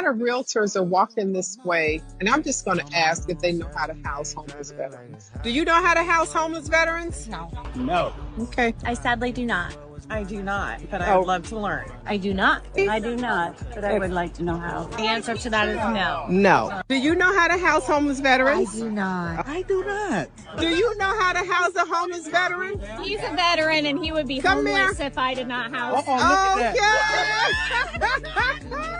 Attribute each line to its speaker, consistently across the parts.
Speaker 1: lot of realtors are walking this way, and I'm just going to ask if they know how to house homeless veterans. Do you know how to house homeless veterans?
Speaker 2: No.
Speaker 3: No.
Speaker 1: Okay.
Speaker 2: I sadly do not.
Speaker 4: I do not, but I would love to learn.
Speaker 2: I do not.
Speaker 5: I do not, but I would like to know how.
Speaker 2: The answer to that is no.
Speaker 1: No. Do you know how to house homeless veterans?
Speaker 2: I do not.
Speaker 3: I do not.
Speaker 1: Do you know how to house a homeless veteran?
Speaker 2: He's a veteran and he would be
Speaker 1: Come
Speaker 2: homeless
Speaker 1: here.
Speaker 2: if I did not house.
Speaker 1: Okay.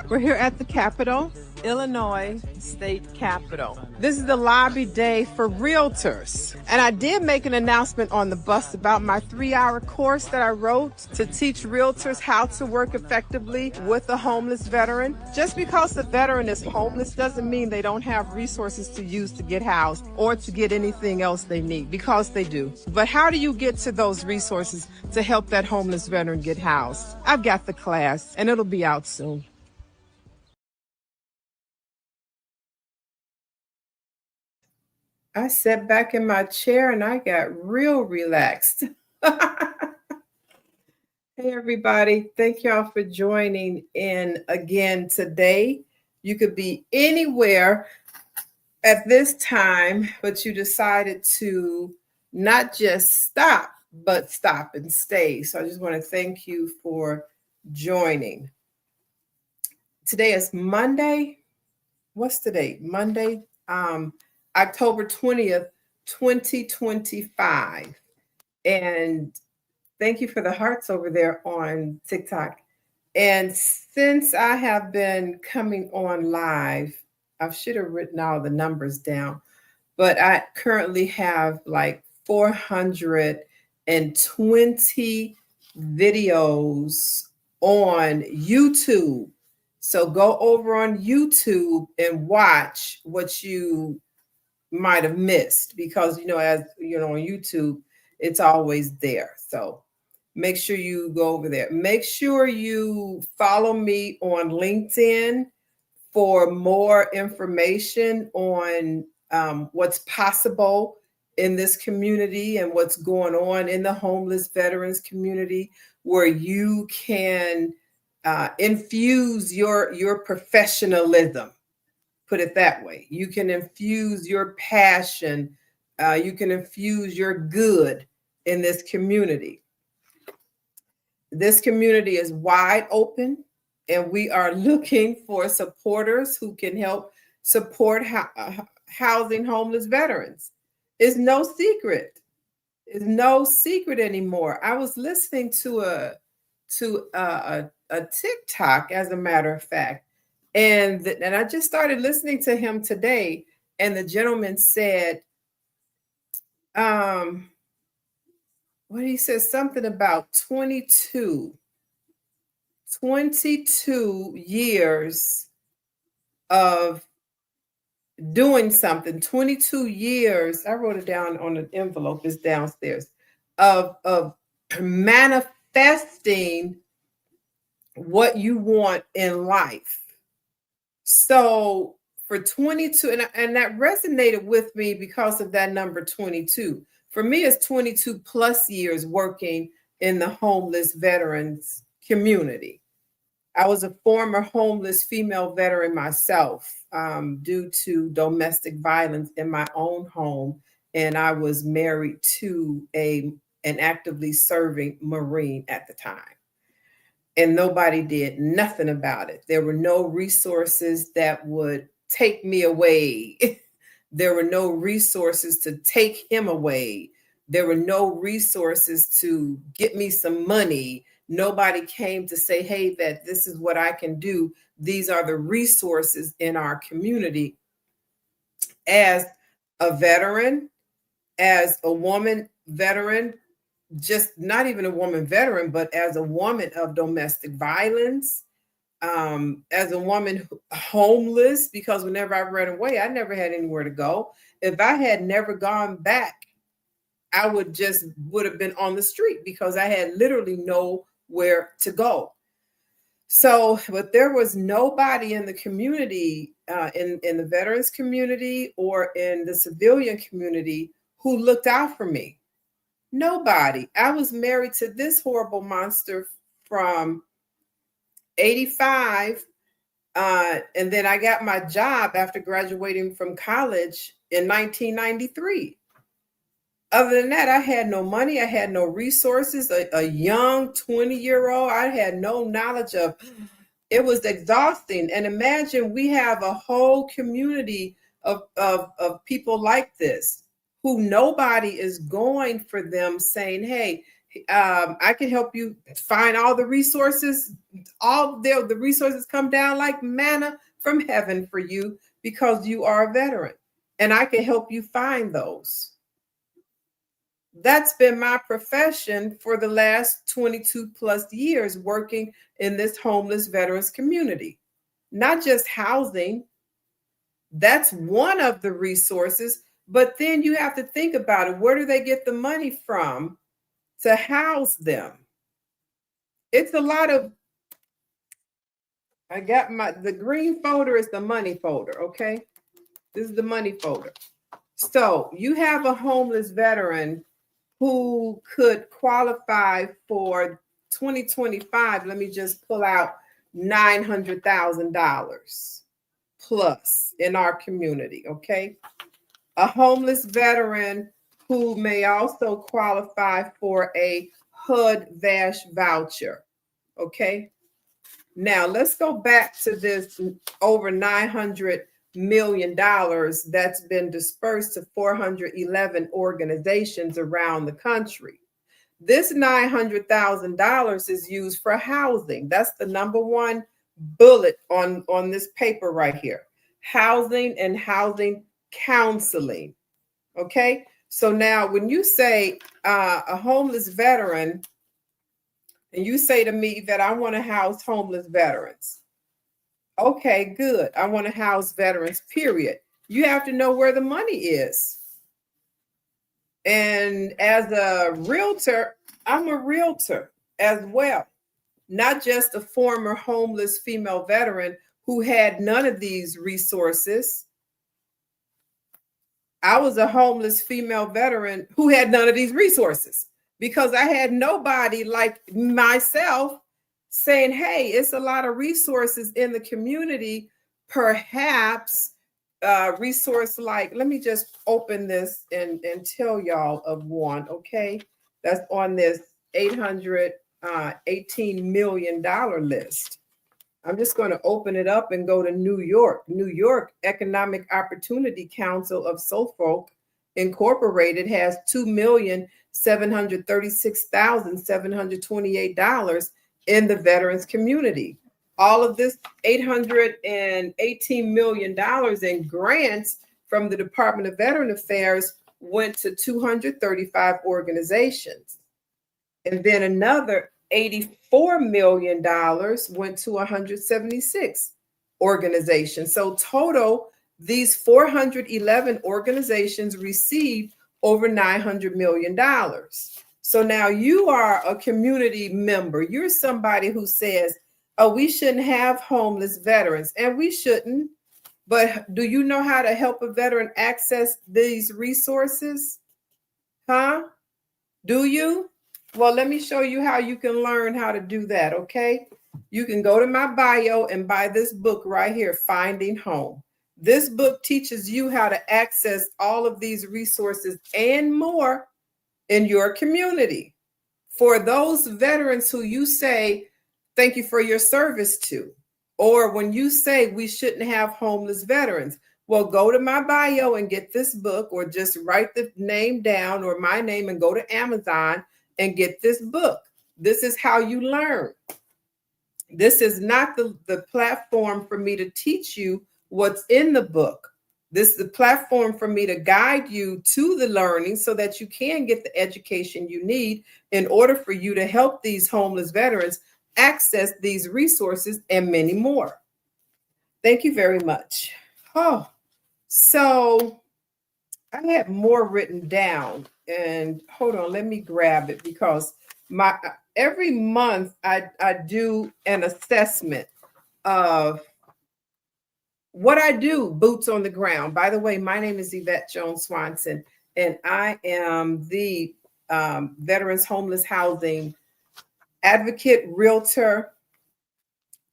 Speaker 1: We're here at the Capitol, Illinois State Capitol. This is the lobby day for Realtors. And I did make an announcement on the bus about my 3-hour course that I wrote to teach Realtors how to work effectively with a homeless veteran. Just because the veteran is homeless doesn't mean they don't have resources to use to get housed or to get anything else they need, because they do. But how do you get to those resources to help that homeless veteran get housed? I've got the class, and it'll be out soon. I sat back in my chair and I got real relaxed. Hey, everybody. Thank y'all for joining in again today. You could be anywhere at this time, but you decided to not just stop, but stop and stay. So I just want to thank you for joining. Today is Monday. What's the date? Monday, October 20th, 2025. And thank you for the hearts over there on TikTok. And since I have been coming on live, I should have written all the numbers down, but I currently have like 420 videos on YouTube. So go over on YouTube and watch what you might have missed, because, as you know, on YouTube, it's always there. So make sure you go over there. Make sure you follow me on LinkedIn for more information on what's possible in this community and what's going on in the homeless veterans community, where you can infuse your professionalism. Put it that way. You can infuse your passion. You can infuse your good in this community. This community is wide open, and we are looking for supporters who can help support housing homeless veterans. It's no secret. It's no secret anymore. I was listening to a TikTok, as a matter of fact, and I just started listening to him today, and the gentleman said, what he said, something about 22 years of doing something, 22 years, I wrote it down on an envelope, it's downstairs, of manifesting what you want in life. So for 22, and that resonated with me because of that number 22. For me, it's 22 plus years working in the homeless veterans community. I was a former homeless female veteran myself due to domestic violence in my own home. And I was married to an actively serving Marine at the time. And nobody did nothing about it. There were no resources that would take me away. There were no resources to take him away. There were no resources to get me some money. Nobody came to say, hey, that this is what I can do. These are the resources in our community. As a veteran, as a woman veteran, just not even a woman veteran, but as a woman of domestic violence, as a woman homeless, because whenever I ran away, I never had anywhere to go. If I had never gone back, I would have been on the street, because I had literally nowhere to go. So, but there was nobody in the community, in the veterans community or in the civilian community, who looked out for me. Nobody. I was married to this horrible monster from 85 And then I got my job after graduating from college in 1993. Other than that, I had no money. I had no resources. A young 20-year-old, I had no knowledge of. It was exhausting. And imagine we have a whole community of people like this who nobody is going for them saying, hey, I can help you find all the resources. All the resources come down like manna from heaven for you because you are a veteran. And I can help you find those. That's been my profession for the last 22 plus years, working in this homeless veterans community. Not just housing, that's one of the resources, but then you have to think about it. Where do they get the money from to house them? It's a lot of, I got the green folder is the money folder, okay? This is the money folder. So you have a homeless veteran who could qualify for 2025. Let me just pull out $900,000 plus in our community, okay? A homeless veteran who may also qualify for a HUD-VASH voucher, okay? Now let's go back to this over $900 million that's been dispersed to 411 organizations around the country. This $900,000 is used for housing. That's the number one bullet on this paper right here. Housing and housing counseling. Okay. So now when you say a homeless veteran, and you say to me that I want to house homeless veterans. Okay, good. I want to house veterans, period. You have to know where the money is. And as a realtor, I'm a realtor as well, not just a former homeless female veteran who had none of these resources. I was a homeless female veteran who had none of these resources because I had nobody like myself saying, hey, it's a lot of resources in the community. Perhaps resource like, let me just open this and tell y'all of one, okay? That's on this $818 million list. I'm just going to open it up and go to New York. New York Economic Opportunity Council of Suffolk Incorporated has $2,736,728 in the veterans community. All of this $818 million in grants from the Department of Veteran Affairs went to 235 organizations. And then another $84 million went to 176 organizations. So total, these 411 organizations received over $900 million. So now you are a community member. You're somebody who says, oh, we shouldn't have homeless veterans, and we shouldn't. But do you know how to help a veteran access these resources? Huh? Do you? Well, let me show you how you can learn how to do that, okay? You can go to my bio and buy this book right here, Finding Home. This book teaches you how to access all of these resources and more in your community. For those veterans who you say, thank you for your service to, or when you say we shouldn't have homeless veterans, well, go to my bio and get this book, or just write the name down or my name and go to Amazon and get this book. This is how you learn. This is not the platform for me to teach you what's in the book. This is the platform for me to guide you to the learning so that you can get the education you need in order for you to help these homeless veterans access these resources and many more. Thank you very much. Oh, so I had more written down, and hold on, let me grab it, because every month I do an assessment of what I do, boots on the ground. By the way, my name is Yvette Jones Swanson, and I am the Veterans Homeless Housing Advocate, Realtor,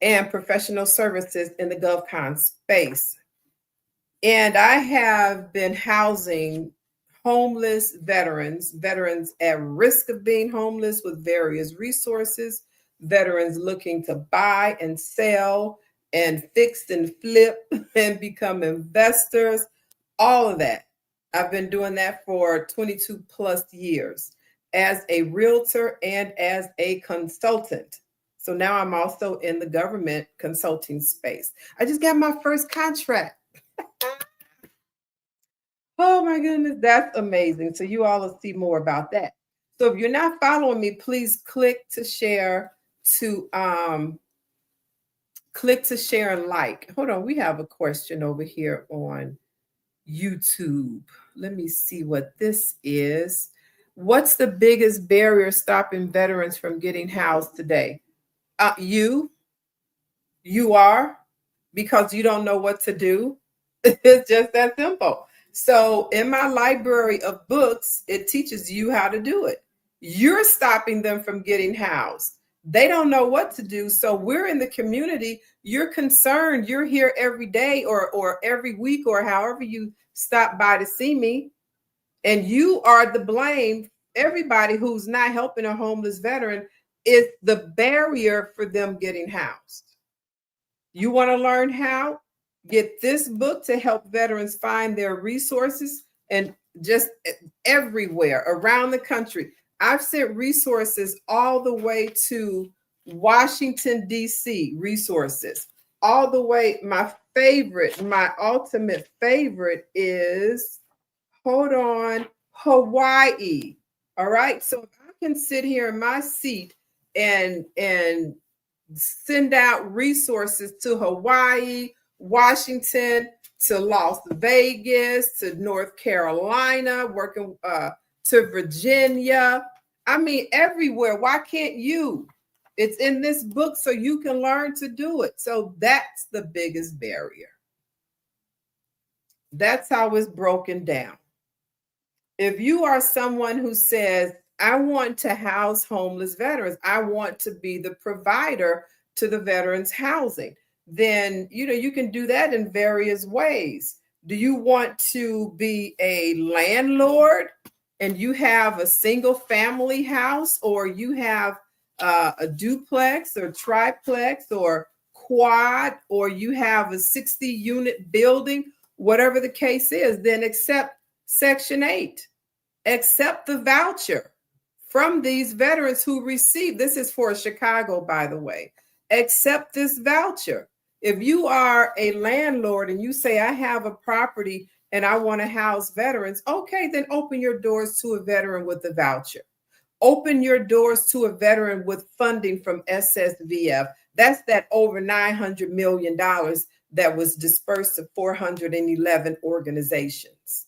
Speaker 1: and professional services in the GovCon space. And I have been housing homeless veterans, veterans at risk of being homeless with various resources, veterans looking to buy and sell and fix and flip and become investors, all of that. I've been doing that for 22 plus years as a realtor and as a consultant. So now I'm also in the government consulting space. I just got my first contract. Oh my goodness, that's amazing. So you all will see more about that. So if you're not following me, please click to share and like. Hold on, we have a question over here on YouTube. Let me see what this is. What's the biggest barrier stopping veterans from getting housed today? You are, because you don't know what to do. It's just that simple. So in my library of books, it teaches you how to do it. You're stopping them from getting housed. They don't know what to do. So we're in the community. You're concerned. You're here every day or every week or however you stop by to see me. And you are the blame. Everybody who's not helping a homeless veteran is the barrier for them getting housed. You want to learn how? Get this book to help veterans find their resources and just everywhere around the country. I've sent resources all the way to Washington, D.C., resources. All the way, my ultimate favorite is, hold on, Hawaii. All right. So if I can sit here in my seat and send out resources to Hawaii, Washington, to Las Vegas, to North Carolina, working to Virginia. I mean, everywhere. Why can't you? It's in this book so you can learn to do it. So that's the biggest barrier. That's how it's broken down. If you are someone who says, I want to house homeless veterans, I want to be the provider to the veterans housing, then you can do that in various ways. Do you want to be a landlord and you have a single family house, or you have a duplex or triplex or quad, or you have a 60 unit building, whatever the case is, then accept Section 8. Accept the voucher from these veterans who receive. This is for Chicago, by the way. Accept this voucher. If you are a landlord and you say, I have a property and I want to house veterans, okay, then open your doors to a veteran with a voucher. Open your doors to a veteran with funding from SSVF. That's that over $900 million that was dispersed to 411 organizations.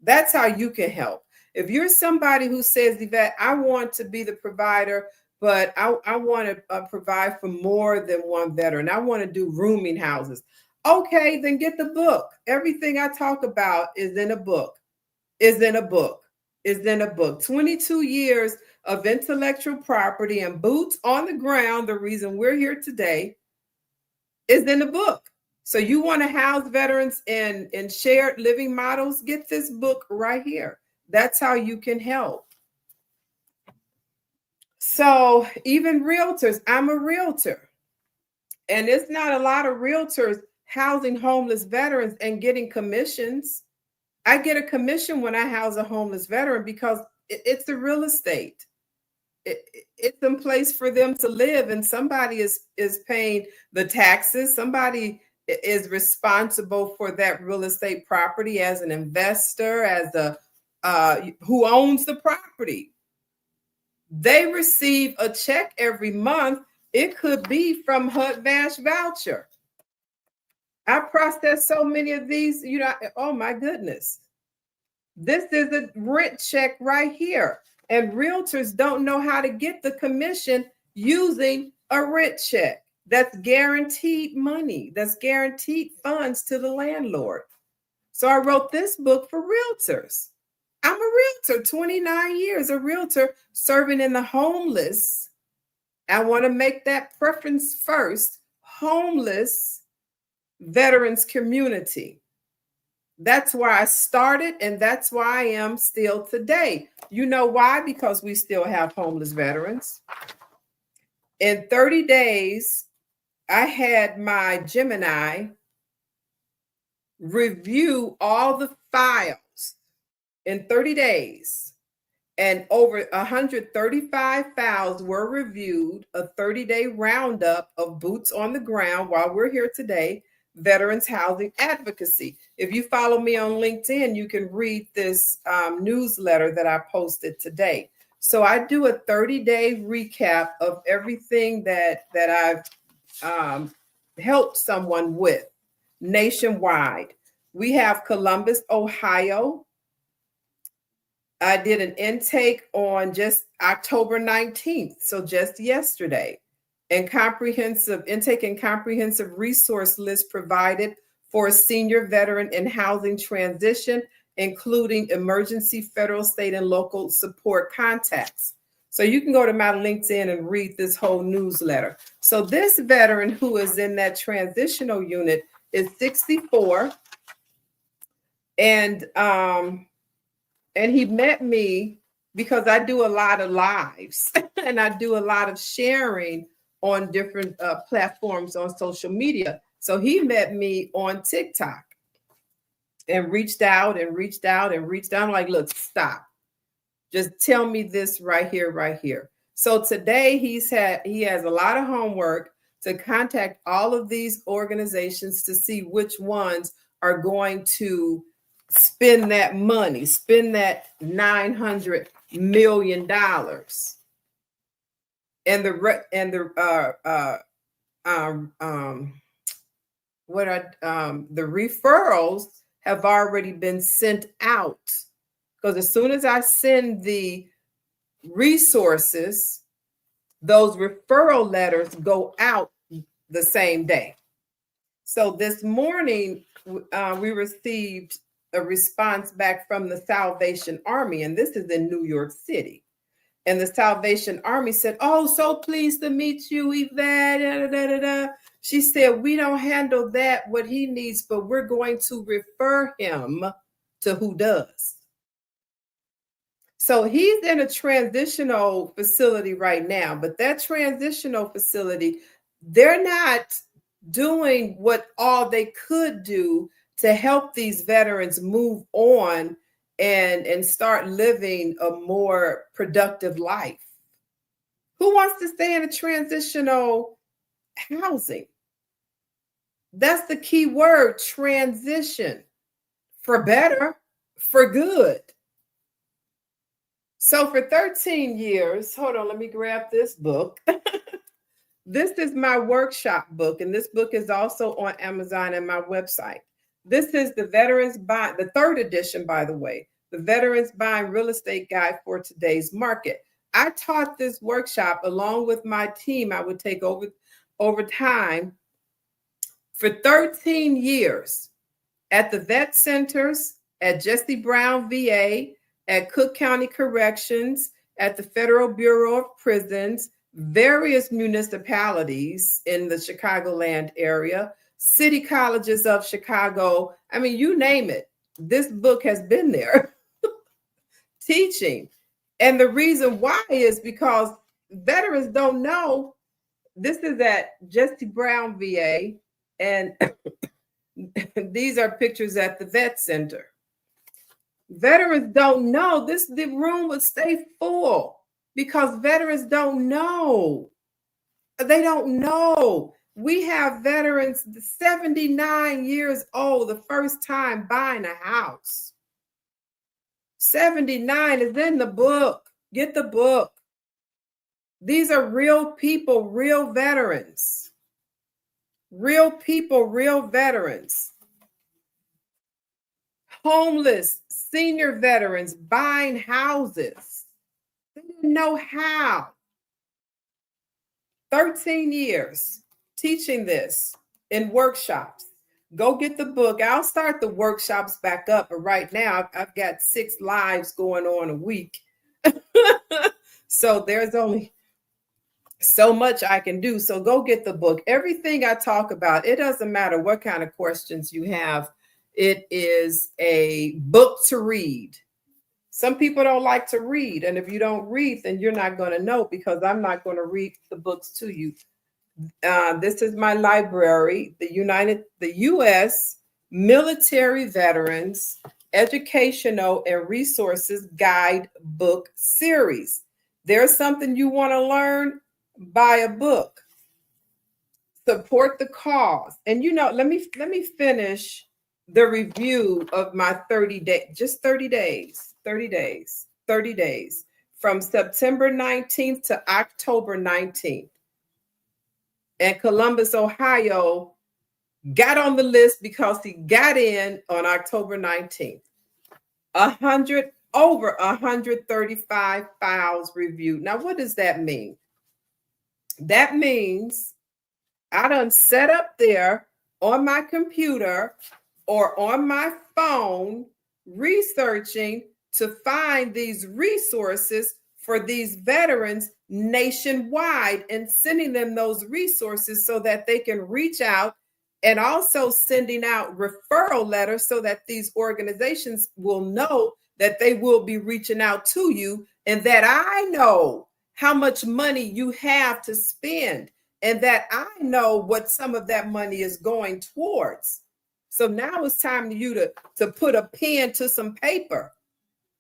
Speaker 1: That's how you can help. If you're somebody who says, Yvette, I want to be the provider, but I want to provide for more than one veteran. I want to do rooming houses. Okay, then get the book. Everything I talk about is in a book, is in a book, is in a book. 22 years of intellectual property and boots on the ground. The reason we're here today is in the book. So you want to house veterans in shared living models? Get this book right here. That's how you can help. So even realtors, I'm a realtor. And it's not a lot of realtors housing homeless veterans and getting commissions. I get a commission when I house a homeless veteran because it's the real estate. It's in place for them to live, and somebody is paying the taxes. Somebody is responsible for that real estate property as an investor, as a who owns the property. They receive a check every month. It could be from HUD-VASH voucher. I process so many of these, oh my goodness. This is a rent check right here. And realtors don't know how to get the commission using a rent check. That's guaranteed money. That's guaranteed funds to the landlord. So I wrote this book for realtors. I'm a realtor, 29 years, a realtor serving in the homeless. I want to make that preference first. homeless veterans community. That's where I started, and that's where I am still today. You know why? Because we still have homeless veterans. In 30 days, I had my Gemini review all the files in 30 days, and over 135 files were reviewed, a 30-day roundup of boots on the ground while we're here today, Veterans Housing Advocacy. If you follow me on LinkedIn, you can read this newsletter that I posted today. So I do a 30-day recap of everything that I've helped someone with nationwide. We have Columbus, Ohio. I did an intake on just October 19th, so just yesterday, and comprehensive intake and comprehensive resource list provided for a senior veteran in housing transition, including emergency federal, state, and local support contacts. So you can go to my LinkedIn and read this whole newsletter. So this veteran who is in that transitional unit is 64, and he met me because I do a lot of lives and I do a lot of sharing on different platforms on social media. So he met me on TikTok and reached out and reached out and reached out. I'm like, look, stop. Just tell me this right here, right here. So today he has a lot of homework to contact all of these organizations to see which ones are going to spend that money, spend that $900 million. And the referrals have already been sent out, because as soon as I send the resources, those referral letters go out the same day. So this morning, we received a response back from the Salvation Army, and this is in New York City. And the Salvation Army said, "Oh, so pleased to meet you, Yvette." Da, da, da, da. She said, "We don't handle that, what he needs, but we're going to refer him to who does." So he's in a transitional facility right now, but that transitional facility, they're not doing what all they could do to help these veterans move on and start living a more productive life. Who wants to stay in a transitional housing? That's the key word, transition, for better, for good. So for 13 years, hold on, let me grab this book. This is my workshop book, and this book is also on Amazon and my website. This is the Veterans Buy, the third edition, by the way, the Veterans Buying Real Estate Guide for Today's Market. I taught this workshop along with my team. I would take over time for 13 years at the vet centers, at Jesse Brown VA, at Cook County Corrections, at the Federal Bureau of Prisons, various municipalities in the Chicagoland area, city colleges of Chicago. I mean, you name it. This book has been there teaching. And the reason why is because veterans don't know. This is at Jesse Brown VA, and these are pictures at the vet center. Veterans don't know the room would stay full because veterans don't know. They don't know. We have veterans 79 years old, the first time buying a house. 79 is in the book. Get the book. These are real people, real veterans. Real people, real veterans. Homeless senior veterans buying houses. They didn't know how. 13 years teaching this in workshops. Go get the book. I'll start the workshops back up, but right now I've got 6 lives going on a week. So there's only So much I can do. So go get the book. Everything I talk about, it doesn't matter what kind of questions you have. It is a book to read. Some people don't like to read. And if you don't read, then you're not going to know, because I'm not going to read the books to you. This is my library, the U.S. Military Veterans Educational and Resources Guidebook Series. There's something you want to learn, buy a book. Support the cause. And let me finish the review of my 30 days, just 30 days, 30 days, 30 days from September 19th to October 19th. And Columbus, Ohio got on the list because he got in on October 19th. Over 135 files reviewed. Now, what does that mean? That means I done set up there on my computer or on my phone researching to find these resources for these veterans nationwide, and sending them those resources so that they can reach out, and also sending out referral letters so that these organizations will know that they will be reaching out to you, and that I know how much money you have to spend, and that I know what some of that money is going towards. So now it's time for you to put a pen to some paper.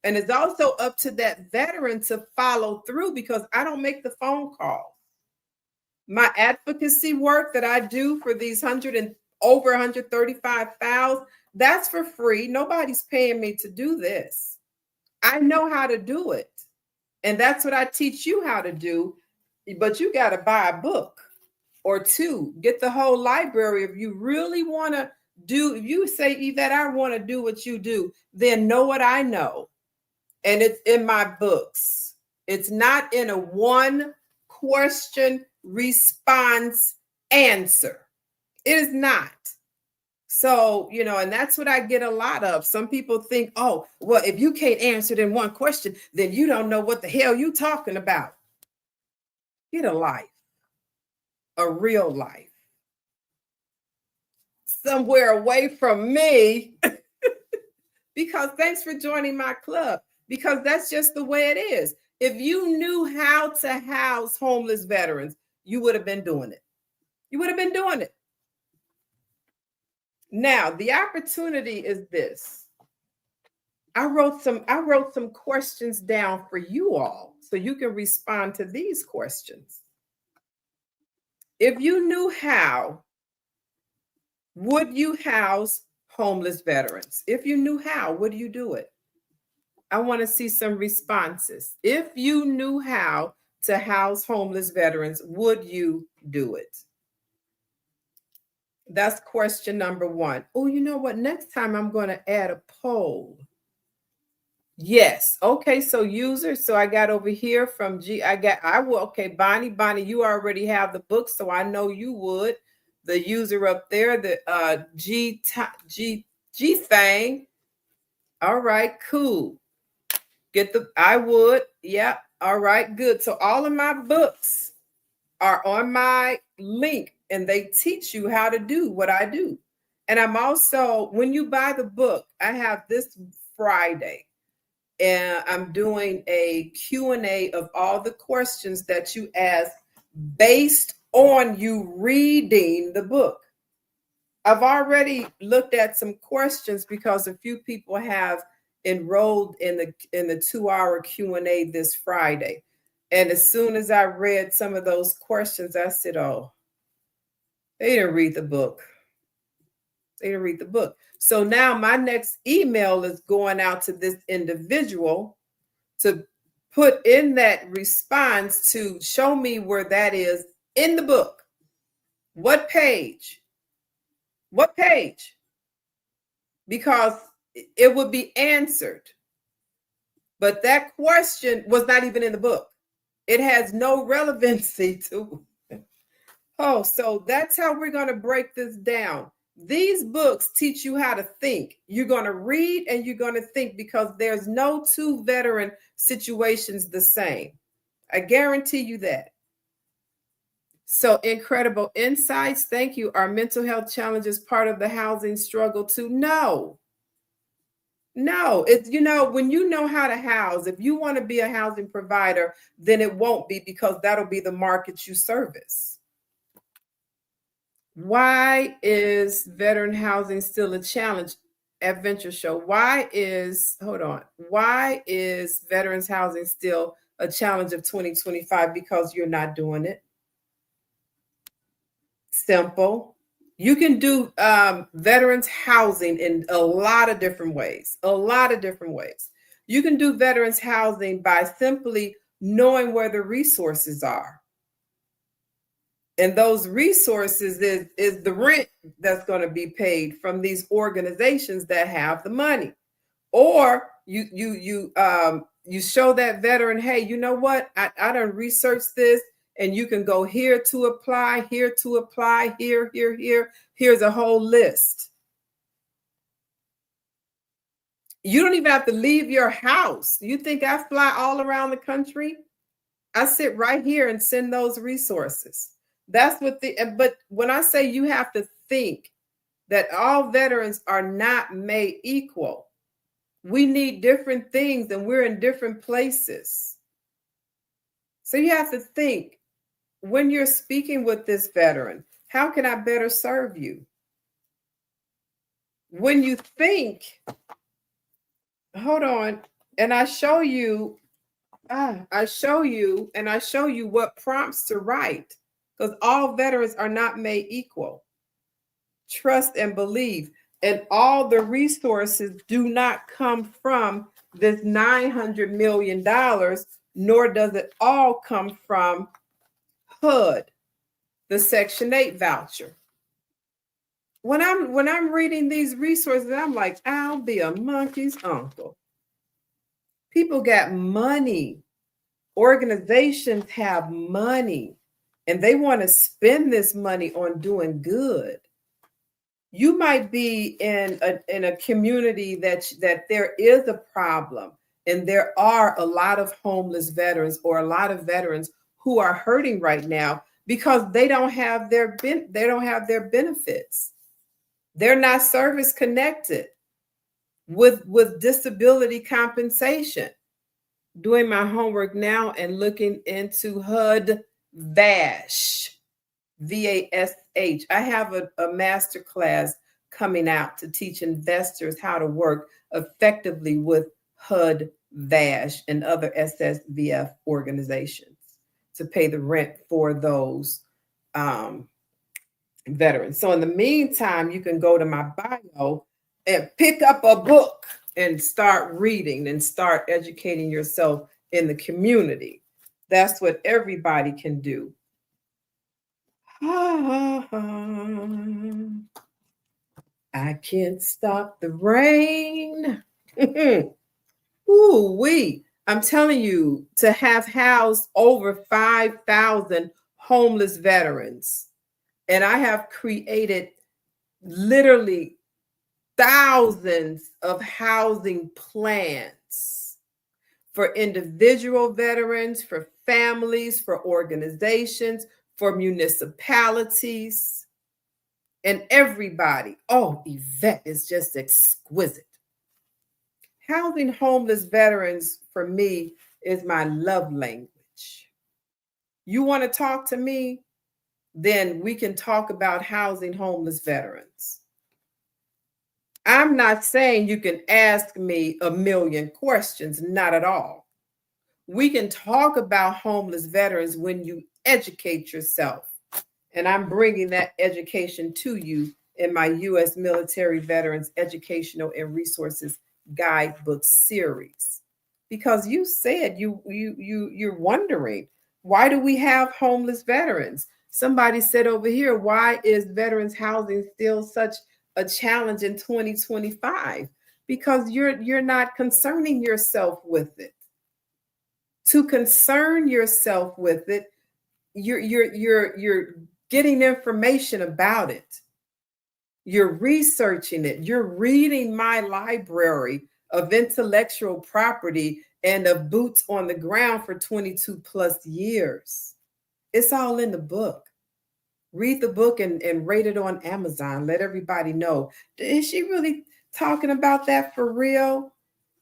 Speaker 1: And it's also up to that veteran to follow through, because I don't make the phone call. My advocacy work that I do for these over 135,000, that's for free. Nobody's paying me to do this. I know how to do it. And that's what I teach you how to do. But you got to buy a book or two. Get the whole library. If you really want to do, if you say, Yvette, I want to do what you do, then know what I know. And it's in my books. It's not in a one question response answer. It is not. So, and that's what I get a lot of. Some people think, oh, well, if you can't answer it in one question, then you don't know what the hell you talking about. Get a life, a real life, somewhere away from me. Because thanks for joining my club, because that's just the way it is. If you knew how to house homeless veterans, you would have been doing it. You would have been doing it. Now, the opportunity is this. I wrote some questions down for you all so you can respond to these questions. If you knew how, would you house homeless veterans? If you knew how, would you do it? I want to see some responses. If you knew how to house homeless veterans, would you do it? That's question number one. Oh, you know what? Next time I'm going to add a poll. Yes. Okay. So users. So I got over here from okay. Bonnie, you already have the book. So I know you would. The user up there, the G thing. All right, cool. I would. Yeah. All right, good. So all of my books are on my link, and they teach you how to do what I do. And I'm also, when you buy the book, I have this Friday, and I'm doing a Q&A of all the questions that you ask based on you reading the book. I've already looked at some questions because a few people have enrolled in the 2-hour Q&A this Friday. And as soon as I read some of those questions, I said, oh, they didn't read the book. They didn't read the book. So now my next email is going out to this individual to put in that response to show me where that is in the book. What page? What page? Because it would be answered. But that question was not even in the book. It has no relevancy to it. Oh, so that's how we're going to break this down. These books teach you how to think. You're going to read and you're going to think, because there's no two veteran situations the same. I guarantee you that. So incredible insights. Thank you. Are mental health challenges part of the housing struggle too? No. No, it's, when you know how to house, if you want to be a housing provider, then it won't be, because that'll be the market you service. Why is veteran housing still a challenge? Adventure Show. Why is veterans housing still a challenge of 2025? Because you're not doing it. Simple. You can do veterans housing in a lot of different ways. You can do veterans housing by simply knowing where the resources are. And those resources is the rent that's going to be paid from these organizations that have the money. Or you show that veteran, hey, you know what? I done researched this, and you can go here to apply, here. Here's a whole list. You don't even have to leave your house. You think I fly all around the country? I sit right here and send those resources. That's what but when I say you have to think that all veterans are not made equal, we need different things and we're in different places. So you have to think, when you're speaking with this veteran, how can I better serve you? When you think, hold on, and I show you what prompts to write, because all veterans are not made equal. Trust and believe. And all the resources do not come from this $900 million, nor does it all come from HUD, the Section 8 voucher. When I'm reading these resources, I'm like, I'll be a monkey's uncle. People got money. Organizations have money, and they want to spend this money on doing good. You might be in a community that there is a problem, and there are a lot of homeless veterans, or a lot of veterans who are hurting right now because they don't have their benefits. They're not service connected with disability compensation. Doing my homework now and looking into HUD-VASH. VASH. I have a master class coming out to teach investors how to work effectively with HUD-VASH and other SSVF organizations to pay the rent for those veterans. So in the meantime, you can go to my bio and pick up a book and start reading and start educating yourself in the community. That's what everybody can do. I can't stop the rain. Ooh-wee. I'm telling you, to have housed over 5,000 homeless veterans, and I have created literally thousands of housing plans for individual veterans, for families, for organizations, for municipalities, and everybody. Oh, Yvette is just exquisite. Housing homeless veterans, for me, is my love language. You want to talk to me? Then we can talk about housing homeless veterans. I'm not saying you can ask me a million questions, not at all. We can talk about homeless veterans when you educate yourself. And I'm bringing that education to you in my U.S. Military Veterans Educational and Resources Guidebook series. Because you said you're wondering, why do we have homeless veterans? Somebody said over here, why is veterans housing still such a challenge in 2025? Because you're not concerning yourself with it. To concern yourself with it, you're getting information about it. You're researching it. You're reading my library of intellectual property and of boots on the ground for 22 plus years. It's all in the book. Read the book and rate it on Amazon. Let everybody know. Is she really talking about that for real?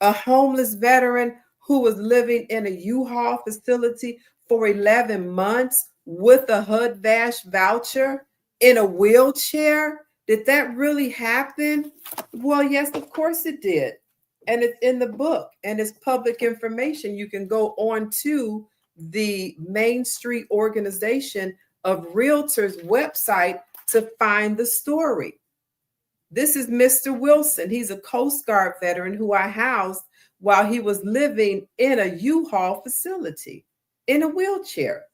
Speaker 1: A homeless veteran who was living in a U-Haul facility for 11 months with a HUD-VASH voucher in a wheelchair? Did that really happen? Well, yes, of course it did. And it's in the book and it's public information. You can go on to the Main Street organization of Realtors website to find the story. This is Mr. Wilson. He's a Coast Guard veteran who I housed while he was living in a U-Haul facility in a wheelchair.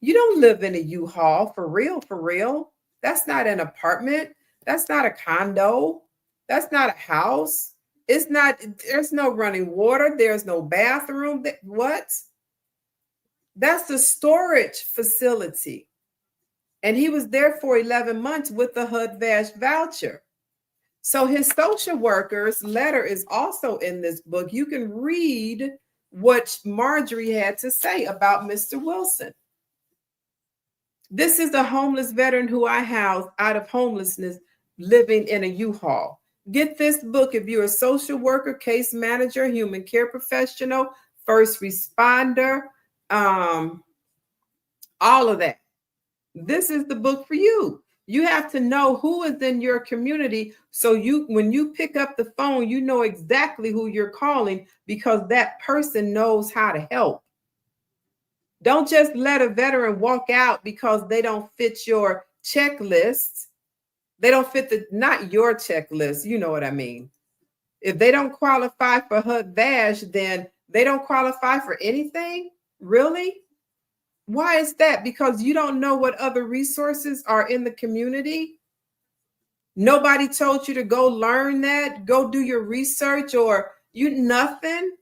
Speaker 1: You don't live in a U-Haul for real, for real. That's not an apartment. That's not a condo. That's not a house. It's not, there's no running water. There's no bathroom. What? That's the storage facility. And he was there for 11 months with the HUD-VASH voucher. So his social worker's letter is also in this book. You can read what Marjorie had to say about Mr. Wilson. This is a homeless veteran who I housed out of homelessness, living in a U-Haul. Get this book if you're a social worker, case manager, human care professional, first responder, all of that. This is the book for you. You have to know who is in your community. So when you pick up the phone, you know exactly who you're calling because that person knows how to help. Don't just let a veteran walk out because they don't fit your checklist. They don't fit not your checklist. You know what I mean? If they don't qualify for HUD-VASH, then they don't qualify for anything? Really? Why is that? Because you don't know what other resources are in the community. Nobody told you to go learn that, go do your research, or nothing.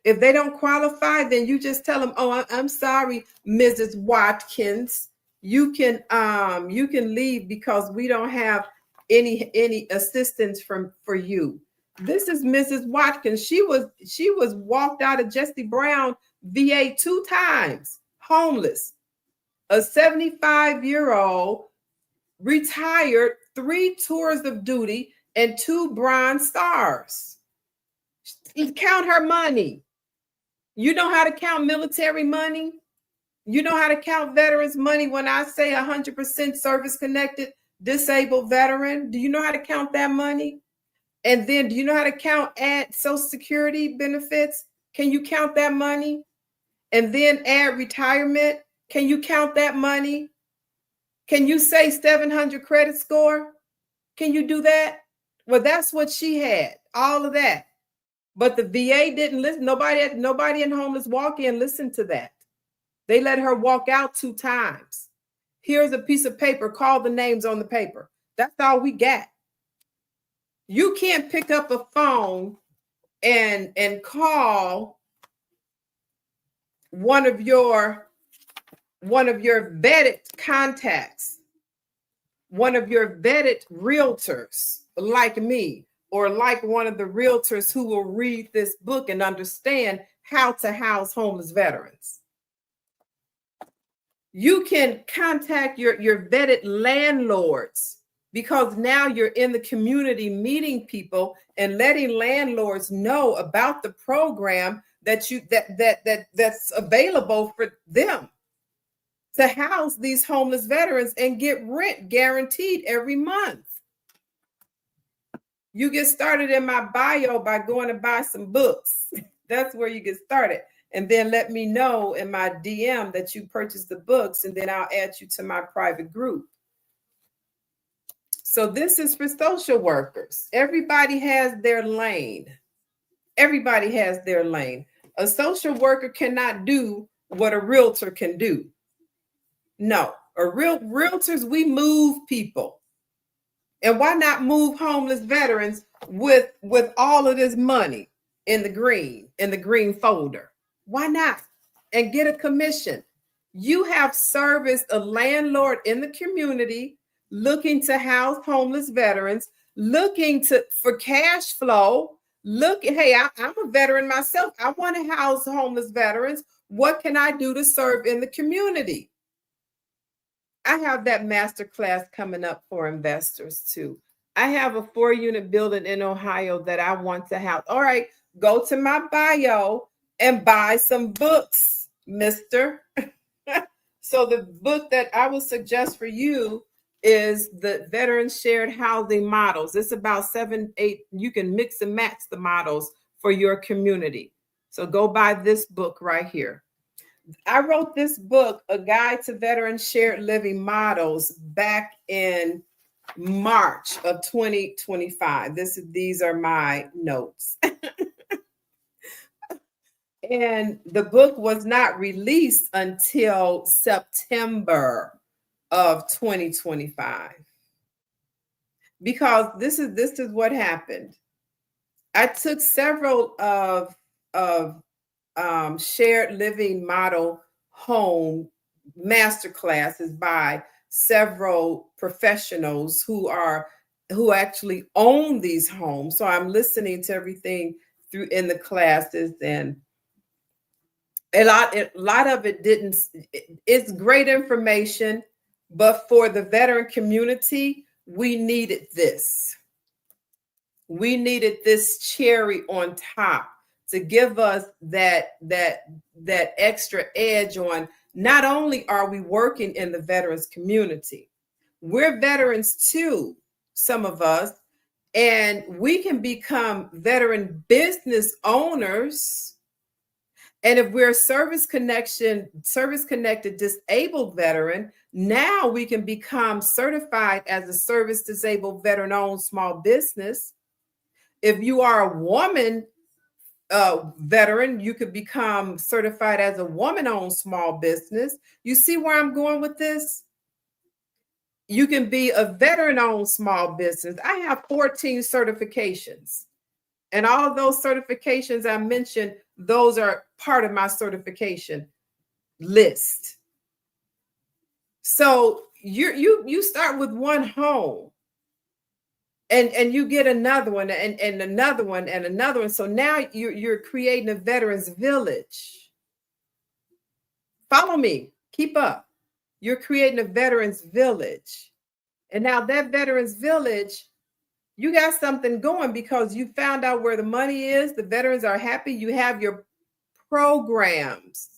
Speaker 1: If they don't qualify, then you just tell them, "Oh, I'm sorry, Mrs. Watkins. You can leave because we don't have any assistance for you." This is Mrs. Watkins. She was walked out of Jesse Brown VA 2 times. Homeless, a 75-year-old, retired, 3 tours of duty and 2 Bronze Stars. Count her money. You know how to count military money? You know how to count veterans' money when I say 100% service-connected disabled veteran? Do you know how to count that money? And then do you know how to count add Social Security benefits? Can you count that money? And then add retirement. Can you count that money? Can you say 700 credit score? Can you do that? Well, that's what she had, all of that. But the VA didn't listen. Nobody in homeless walk-in listened to that. They let her walk out 2 times. Here's a piece of paper. Call the names on the paper. That's all we got. You can't pick up a phone and call one of your vetted contacts, one of your vetted realtors like me, or like one of the realtors who will read this book and understand how to house homeless veterans. You can contact your vetted landlords, because now you're in the community meeting people and letting landlords know about the program that's available for them to house these homeless veterans and get rent guaranteed every month. You get started in my bio by going to buy some books. That's where you get started. And then let me know in my DM that you purchased the books, and then I'll add you to my private group. So this is for social workers. Everybody has their lane. Everybody has their lane. A social worker cannot do what a realtor can do. No, realtors, we move people. And why not move homeless veterans with all of this money in the green folder? Why not? And get a commission. You have serviced a landlord in the community looking to house homeless veterans, looking for cash flow. Hey, I'm a veteran myself. I want to house homeless veterans. What can I do to serve in the community? I have that master class coming up for investors too. I have a 4-unit building in Ohio that I want to have. All right, go to my bio and buy some books, mister. So the book that I will suggest for you is the Veteran Shared Housing Models. It's about 7, 8. You can mix and match the models for your community. So go buy this book right here. I wrote this book, A Guide to Veteran Shared Living Models, back in March of 2025. These are my notes. And the book was not released until September of 2025. Because this is what happened. I took several of shared living model home master classes by several professionals who actually own these homes. So I'm listening to everything through in the classes, and a lot of it didn't. It's great information, but for the veteran community, we needed this. We needed this cherry on top to give us that extra edge on. Not only are we working in the veterans community, we're veterans too, some of us, and we can become veteran business owners. And if we're a service connected disabled veteran, now we can become certified as a service disabled veteran owned small business. If you are a woman veteran, you could become certified as a woman-owned small business. You see where I'm going with this? You can be a veteran-owned small business. I have 14 certifications. And all of those certifications I mentioned, those are part of my certification list. So you start with one home. And you get another one and another one and another one. So now you're creating a veterans village. Follow me, keep up. You're creating a veterans village. And now that veterans village, you got something going because you found out where the money is. The veterans are happy. You have your programs.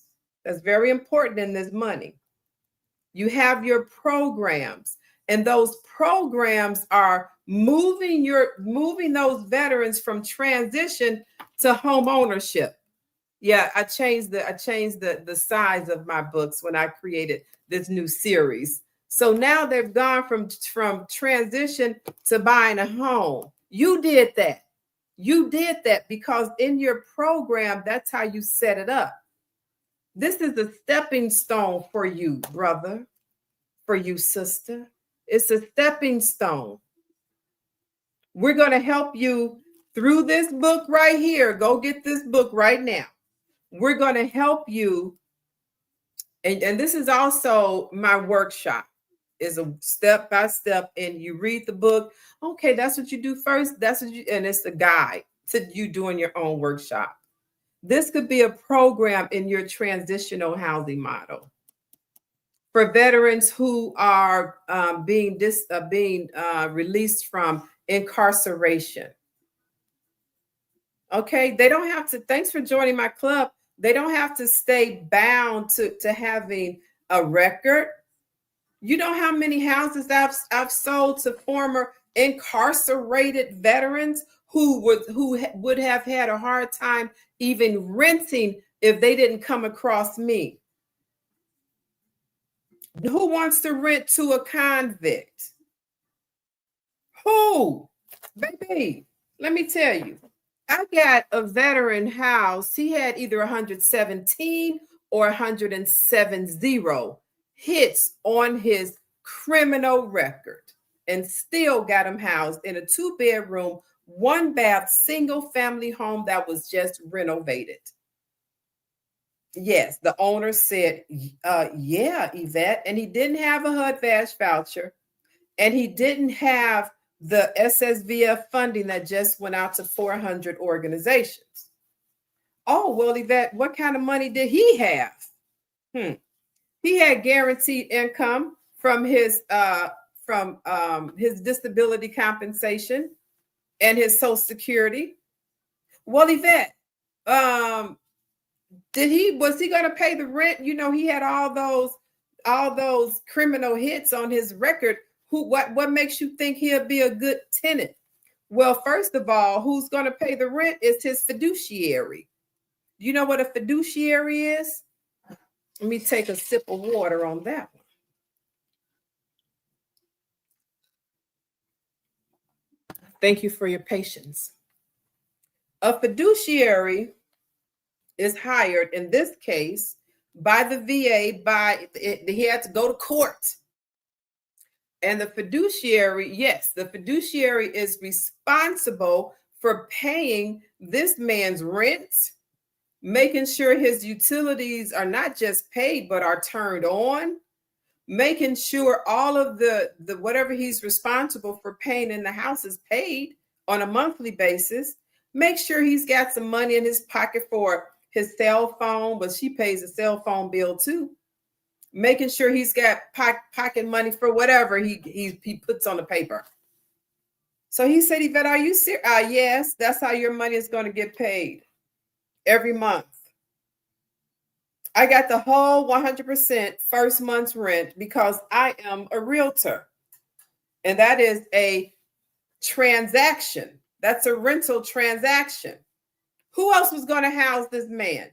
Speaker 1: That's very important in this money. You have your programs. And those programs are moving those veterans from transition to home ownership. Yeah, I changed the size of my books when I created this new series. So now they've gone from transition to buying a home. You did that. You did that because in your program, that's how you set it up. This is a stepping stone for you, brother, for you, sister. It's a stepping stone. We're going to help you through this book right here. Go get this book right now. We're going to help you. And this is also my workshop. Is a step by step, and you read the book. Okay, that's what you do first. And it's a guide to you doing your own workshop. This could be a program in your transitional housing model for veterans who are being released from incarceration. Okay, they don't have to. Thanks for joining my club. They don't have to stay bound to having a record. You know how many houses I've sold to former incarcerated veterans who would have had a hard time even renting if they didn't come across me. Who wants to rent to a convict? Who? Baby, let me tell you. I got a veteran house. He had either 117 or 170 hits on his criminal record and still got him housed in a 2-bedroom, 1-bath, single-family home that was just renovated. Yes, the owner said, yeah, Yvette, and he didn't have a HUD-VASH voucher, and he didn't have the SSVF funding that just went out to 400 organizations. Oh, well, Yvette, what kind of money did he have? He had guaranteed income from his disability compensation and his Social Security. Well, Yvette, was he going to pay the rent? You know, he had all those criminal hits on his record. What makes you think he'll be a good tenant? Well, first of all, who's going to pay the rent is his fiduciary. You know what a fiduciary is? Let me take a sip of water on that one. Thank you for your patience. A fiduciary is hired, in this case, by the VA. He had to go to court. And the fiduciary, yes, the fiduciary is responsible for paying this man's rent, making sure his utilities are not just paid, but are turned on, making sure all of the whatever he's responsible for paying in the house is paid on a monthly basis. Make sure he's got some money in his pocket for his cell phone, but she pays a cell phone bill too. Making sure he's got pocket money for whatever he puts on the paper. So he said, Yvette, are you serious? Yes, that's how your money is going to get paid every month. I got the whole 100% first month's rent because I am a realtor. And that is a transaction. That's a rental transaction. Who else was going to house this man?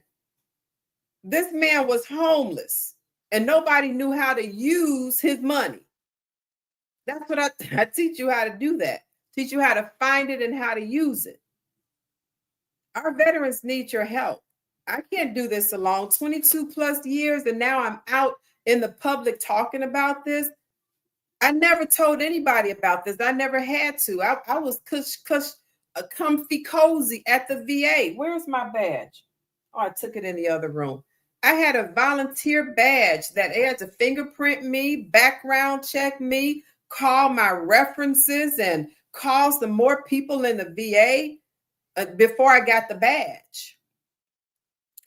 Speaker 1: This man was homeless and nobody knew how to use his money. That's what I teach you how to do that. Teach you how to find it and how to use it. Our veterans need your help. I can't do this alone. 22 plus years, and now I'm out in the public talking about this. I never told anybody about this. I never had to. I was comfy cozy at the VA. Where's my badge? Oh, I took it in the other room. I had a volunteer badge that had to fingerprint me, background check me, call my references, and call some more people in the VA before I got the badge.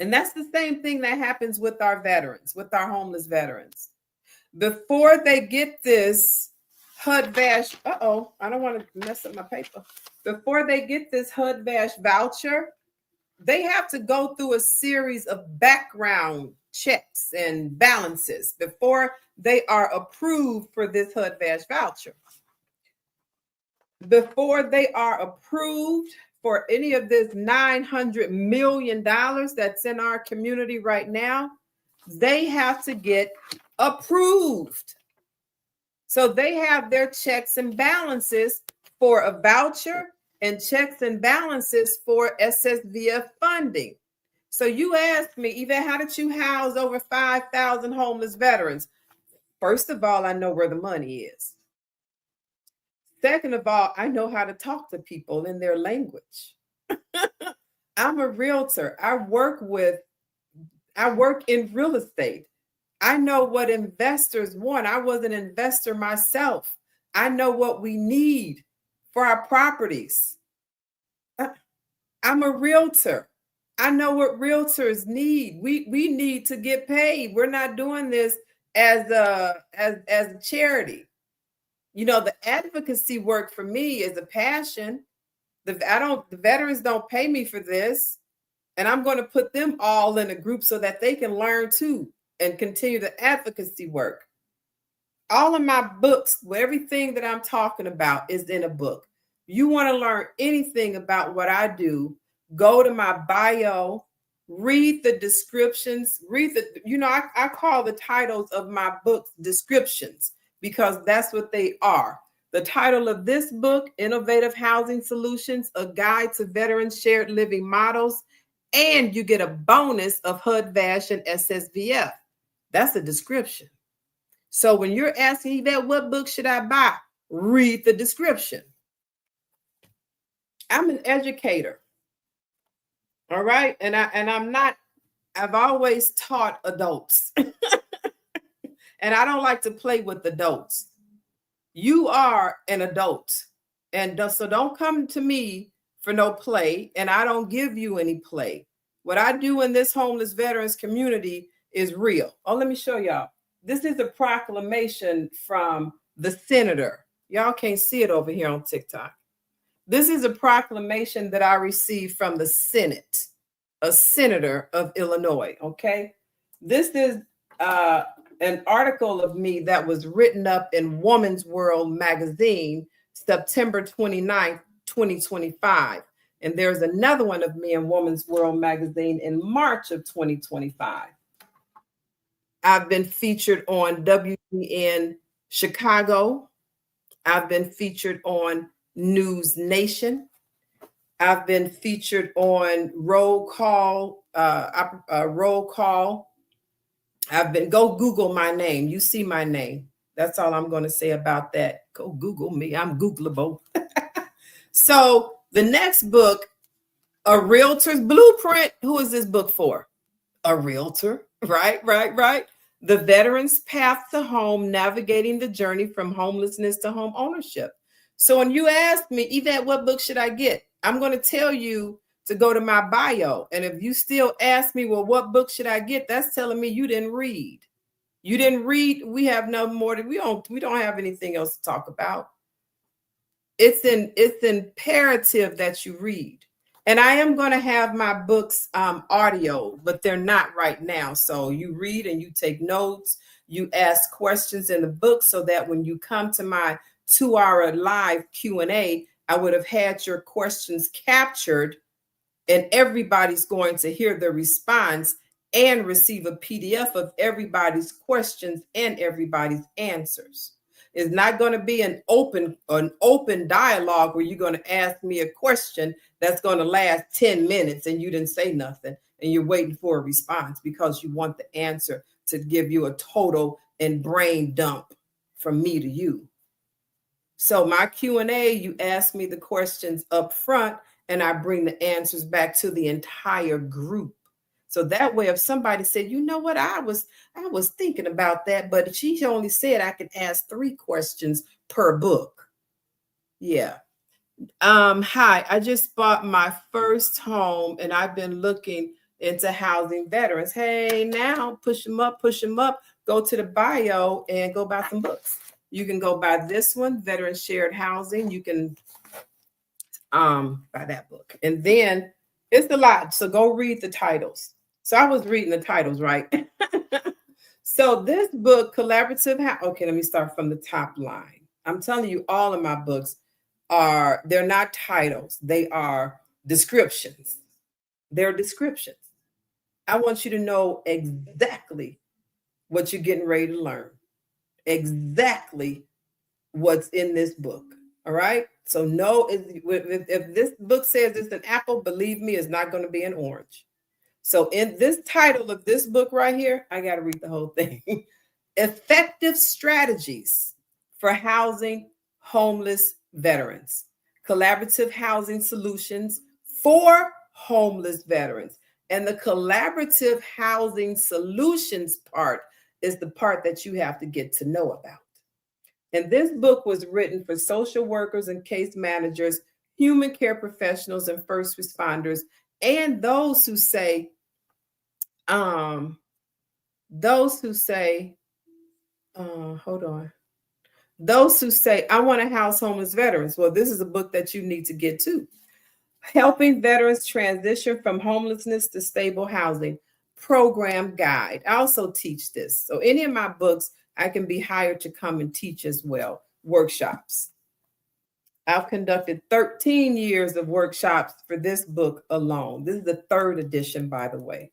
Speaker 1: And that's the same thing that happens with our veterans, with our homeless veterans. Before they get this HUD-VASH, I don't want to mess up my paper. Before they get this HUD-VASH voucher, they have to go through a series of background checks and balances before they are approved for this HUD-VASH voucher. Before they are approved for any of this $900 million that's in our community right now, they have to get approved. So they have their checks and balances for a voucher and checks and balances for SSVF funding. So you asked me, Yvette, how did you house over 5,000 homeless veterans? First of all, I know where the money is. Second of all, I know how to talk to people in their language. I'm a realtor. I work in real estate. I know what investors want. I was an investor myself. I know what we need for our properties. I'm a realtor. I know what realtors need. We need to get paid. We're not doing this as a charity. You know, the advocacy work for me is a passion. The veterans don't pay me for this, and I'm going to put them all in a group so that they can learn too and continue the advocacy work. All of my books, everything that I'm talking about is in a book. You want to learn anything about what I do, go to my bio, read the descriptions, I call the titles of my books descriptions because that's what they are. The title of this book, Innovative Housing Solutions, A Guide to Veterans Shared Living Models, and you get a bonus of HUD-VASH and SSVF. That's a description. So when you're asking that, what book should I buy? Read the description. I'm an educator. All right. And I've always taught adults. And I don't like to play with adults. You are an adult. And so don't come to me for no play. And I don't give you any play. What I do in this homeless veterans community is real. Oh, let me show y'all. This is a proclamation from the senator. Y'all can't see it over here on TikTok. This is a proclamation that I received from the Senate, a senator of Illinois. Okay. This is an article of me that was written up in Woman's World magazine, September 29th, 2025. And there's another one of me in Woman's World magazine in March of 2025. I've been featured on WGN Chicago. I've been featured on News Nation. I've been featured on Roll Call. Roll Call. Go Google my name. You see my name. That's all I'm going to say about that. Go Google me. I'm Googleable. So the next book, A Realtor's Blueprint. Who is this book for? A realtor. Right. The Veteran's Path to Home, Navigating the Journey from Homelessness to Home Ownership. So when you ask me, Yvette, what book should I get? I'm going to tell you to go to my bio. And if you still ask me, well, what book should I get? That's telling me you didn't read. You didn't read. We have no more. We don't have anything else to talk about. It's imperative that you read. And I am going to have my books audio, but they're not right now. So you read and you take notes. You ask questions in the book so that when you come to my 2-hour live Q&A, I would have had your questions captured, and everybody's going to hear the response and receive a PDF of everybody's questions and everybody's answers. It's not going to be an open dialogue where you're going to ask me a question that's going to last 10 minutes and you didn't say nothing and you're waiting for a response because you want the answer to give you a total and brain dump from me to you. So my Q&A, you ask me the questions up front and I bring the answers back to the entire group. So that way, if somebody said, you know what, I was thinking about that, but she only said I could ask 3 questions per book. Yeah. Hi, I just bought my first home and I've been looking into housing veterans. Hey, now push them up, go to the bio and go buy some books. You can go buy this one, Veteran Shared Housing. You can buy that book. And then it's a lot. So go read the titles. So I was reading the titles, right? So this book, okay, let me start from the top line. I'm telling you, all of my books they're not titles. They are descriptions. They're descriptions. I want you to know exactly what you're getting ready to learn. Exactly what's in this book. All right. So no, if this book says it's an apple, believe me, it's not going to be an orange. So in this title of this book right here, I got to read the whole thing. Effective Strategies for Housing Homeless Veterans. Collaborative Housing Solutions for Homeless Veterans. And the collaborative housing solutions part is the part that you have to get to know about. And this book was written for social workers and case managers, human care professionals and first responders, and those who say, hold on. Those who say, I want to house homeless veterans. Well, this is a book that you need to get to. Helping Veterans Transition from Homelessness to Stable Housing Program Guide. I also teach this. So any of my books, I can be hired to come and teach as well. Workshops. I've conducted 13 years of workshops for this book alone. This is the 3rd edition, by the way.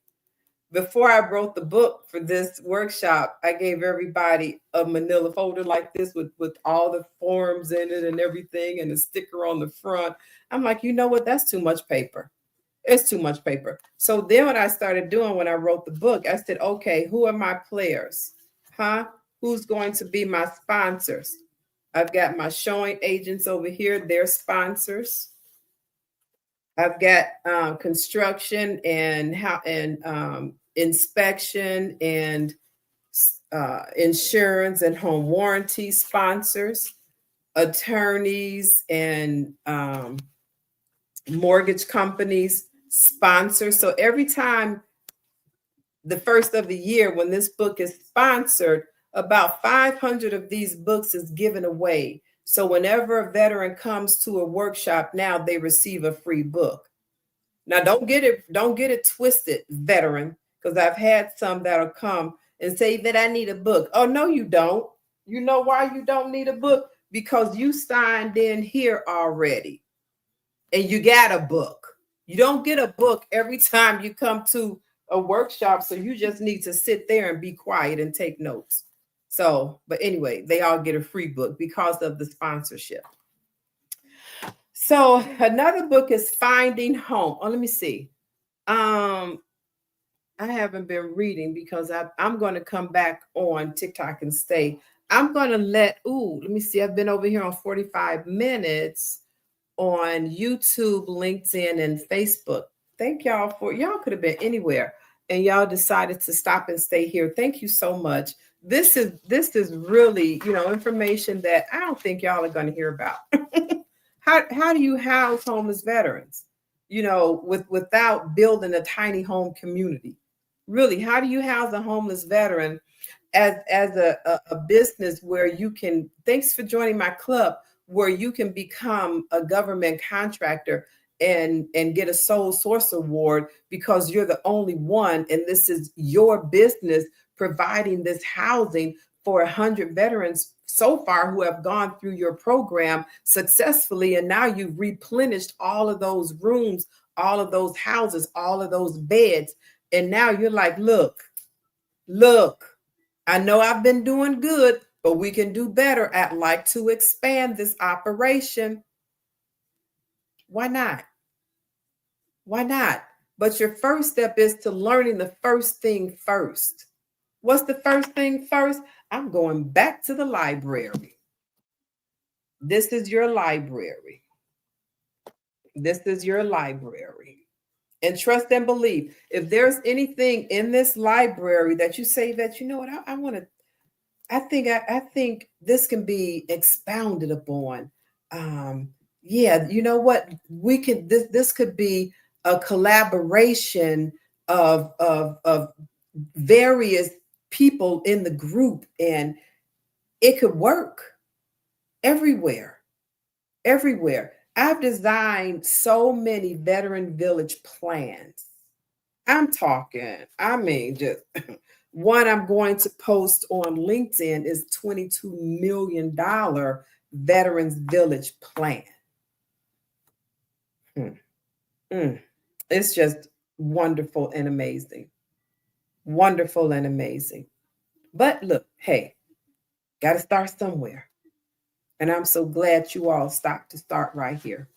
Speaker 1: Before I wrote the book for this workshop, I gave everybody a manila folder like this with all the forms in it and everything and a sticker on the front. I'm like, you know what? That's too much paper. It's too much paper. So then what I started doing when I wrote the book, I said, okay, who are my players? Who's going to be my sponsors? I've got my showing agents over here. They're sponsors. I've got construction and inspection and insurance and home warranty sponsors, attorneys and mortgage companies sponsors. So every time the first of the year when this book is sponsored, about 500 of these books is given away. So whenever a veteran comes to a workshop now, they receive a free book. Now don't get it twisted, veteran, because I've had some that'll come and say that I need a book. Oh, no, you don't. You know why you don't need a book? Because you signed in here already and you got a book. You don't get a book every time you come to a workshop. So you just need to sit there and be quiet and take notes. So, but anyway, they all get a free book because of the sponsorship. So another book is Finding Home. Oh, let me see. I haven't been reading because I'm going to come back on TikTok and stay. I'm going to let me see. I've been over here on 45 minutes on YouTube, LinkedIn, and Facebook. Thank y'all y'all could have been anywhere and y'all decided to stop and stay here. Thank you so much. This is really, information that I don't think y'all are going to hear about. How do you house homeless veterans? Without building a tiny home community. Really, how do you house a homeless veteran as a business where you can, thanks for joining my club, where you can become a government contractor and get a sole source award because you're the only one and this is your business providing this housing for 100 veterans so far who have gone through your program successfully. And now you've replenished all of those rooms, all of those houses, all of those beds. And now you're like, look, I know I've been doing good, but we can do better. I'd like to expand this operation. Why not? Why not? But your first step is to learning the first thing first. What's the first thing first? I'm going back to the library. This is your library. This is your library. And trust and believe. If there's anything in this library that you say that, you know what, I think this can be expounded upon. You know what, we can, this could be a collaboration of various people in the group, and it could work everywhere. I've designed so many veteran village plans. Just one I'm going to post on LinkedIn is $22 million Veterans Village Plan. It's just wonderful and amazing. Wonderful and amazing. But look, hey, got to start somewhere. And I'm so glad you all stopped to start right here.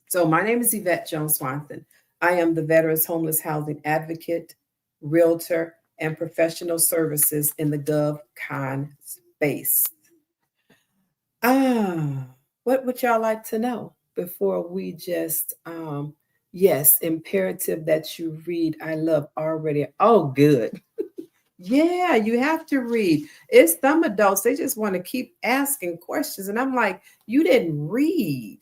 Speaker 1: So my name is Yvette Jones Swanson. I am the Veterans Homeless Housing Advocate, Realtor, and Professional Services in the GovCon space. What would y'all like to know before we just, yes, imperative that you read. I love already. Oh, good. Yeah, you have to read. It's some adults, they just want to keep asking questions. And I'm like, you didn't read.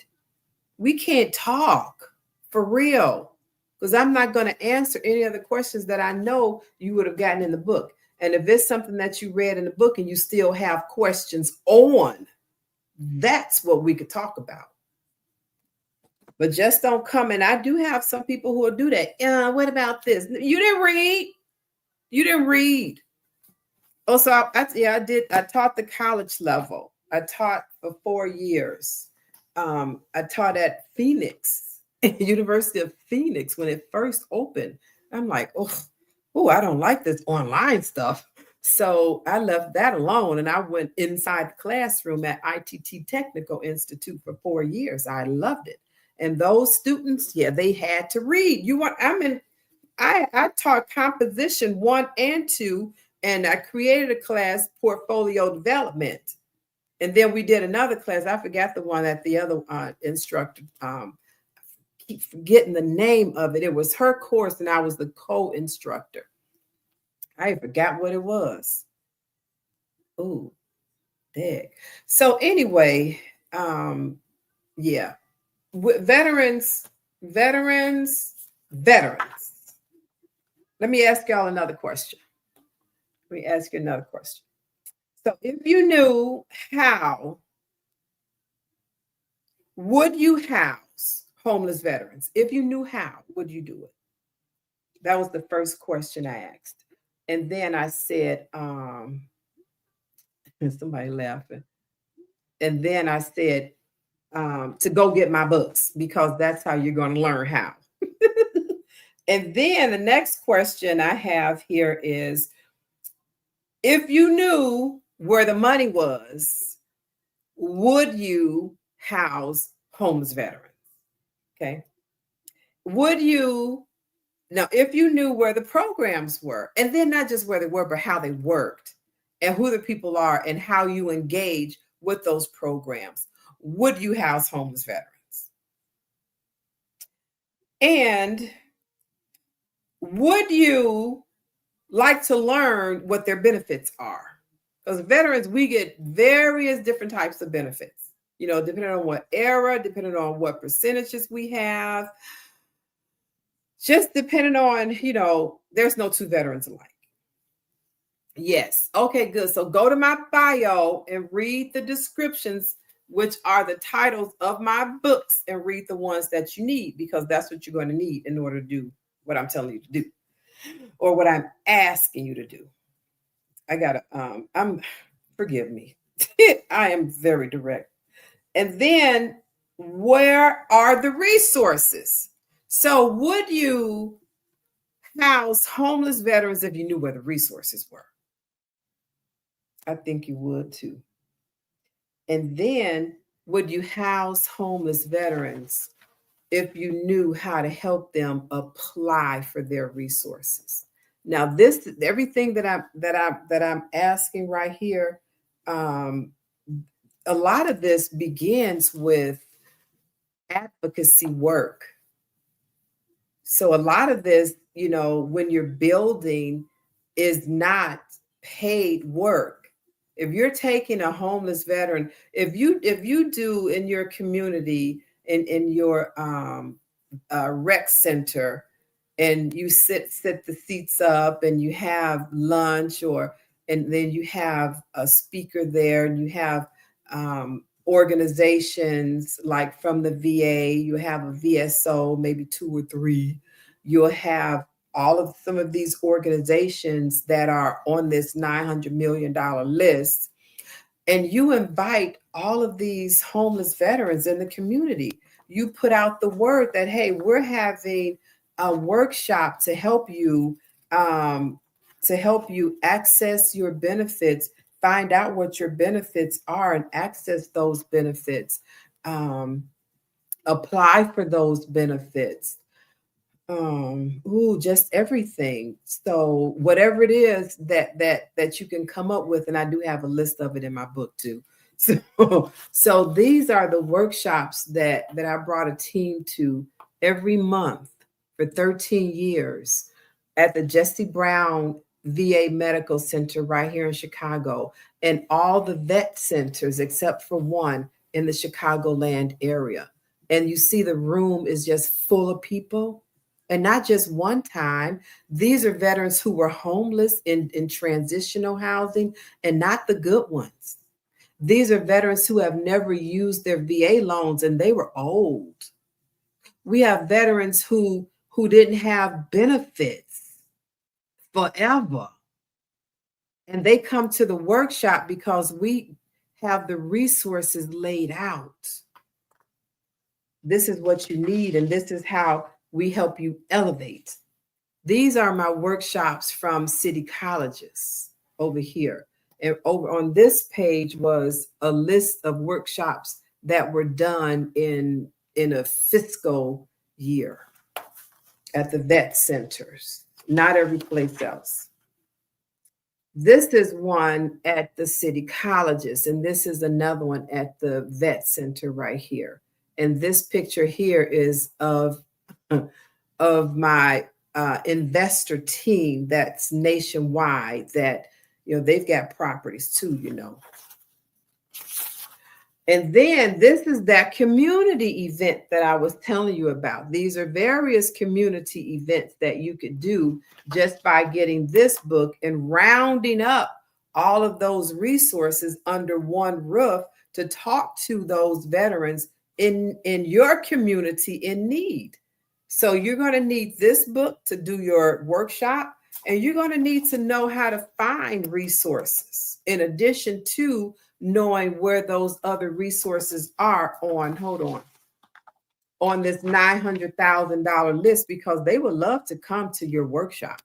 Speaker 1: We can't talk for real, because I'm not going to answer any of the questions that I know you would have gotten in the book. And if it's something that you read in the book and you still have questions on, that's what we could talk about. But just don't come. And I do have some people who will do that. What about this? You didn't read. You didn't read. Oh, so I did. I taught the college level. I taught for 4 years. I taught at Phoenix, University of Phoenix, when it first opened. I'm like, oh, I don't like this online stuff. So I left that alone and I went inside the classroom at ITT Technical Institute for 4 years. I loved it. And those students, yeah, they had to read. I taught composition 1 and 2, and I created a class, portfolio development. And then we did another class. I forgot the one that the other instructor, keep forgetting the name of it. It was her course and I was the co-instructor. I forgot what it was. Oh, dang. So anyway, yeah. Veterans. Let me ask y'all another question. So if you knew how, would you house homeless veterans? If you knew how, would you do it? That was the first question I asked. And then I said, somebody laughing. And then I said, to go get my books because that's how you're going to learn how. And then the next question I have here is, if you knew where the money was, would you house homeless veterans? Okay. Would you, now, if you knew where the programs were, and then not just where they were, but how they worked and who the people are and how you engage with those programs, would you house homeless veterans? And would you like to learn what their benefits are? Because veterans, we get various different types of benefits, depending on what era, depending on what percentages we have, just depending on, there's no two veterans alike. Yes. Okay, good. So go to my bio and read the descriptions, which are the titles of my books, and read the ones that you need, because that's what you're going to need in order to do what I'm telling you to do, or what I'm asking you to do. Forgive me. I am very direct. And then, where are the resources? So would you house homeless veterans if you knew where the resources were? I think you would too. And then, would you house homeless veterans if you knew how to help them apply for their resources? Now, this, everything that I'm asking right here, a lot of this begins with advocacy work. So a lot of this, when you're building, is not paid work. If you're taking a homeless veteran, if you do in your community, in your rec center, and you set the seats up and you have lunch, and then you have a speaker there, and you have organizations like from the VA, you have a VSO, maybe 2 or 3. You'll have some of these organizations that are on this $900 million list. And you invite all of these homeless veterans in the community. You put out the word that, hey, we're having a workshop to help you access your benefits, find out what your benefits are and access those benefits, apply for those benefits. Just everything. So whatever it is that you can come up with, and I do have a list of it in my book too. So these are the workshops that I brought a team to every month for 13 years at the Jesse Brown VA Medical Center right here in Chicago, and all the vet centers except for one in the Chicagoland area. And you see the room is just full of people. And not just one time. These are veterans who were homeless in transitional housing, and not the good ones. These are veterans who have never used their VA loans, and they were old. We have veterans who didn't have benefits forever. And they come to the workshop because we have the resources laid out. This is what you need, and this is how we help you elevate. These are my workshops from city colleges over here. And over on this page was a list of workshops that were done in a fiscal year at the vet centers, not every place else. This is one at the city colleges, and this is another one at the vet center right here. And this picture here is of my investor team that's nationwide, that they've got properties too, And then this is that community event that I was telling you about. These are various community events that you could do just by getting this book and rounding up all of those resources under one roof to talk to those veterans in your community in need. So you're going to need this book to do your workshop, and you're going to need to know how to find resources in addition to knowing where those other resources are on this $900,000 list, because they would love to come to your workshop.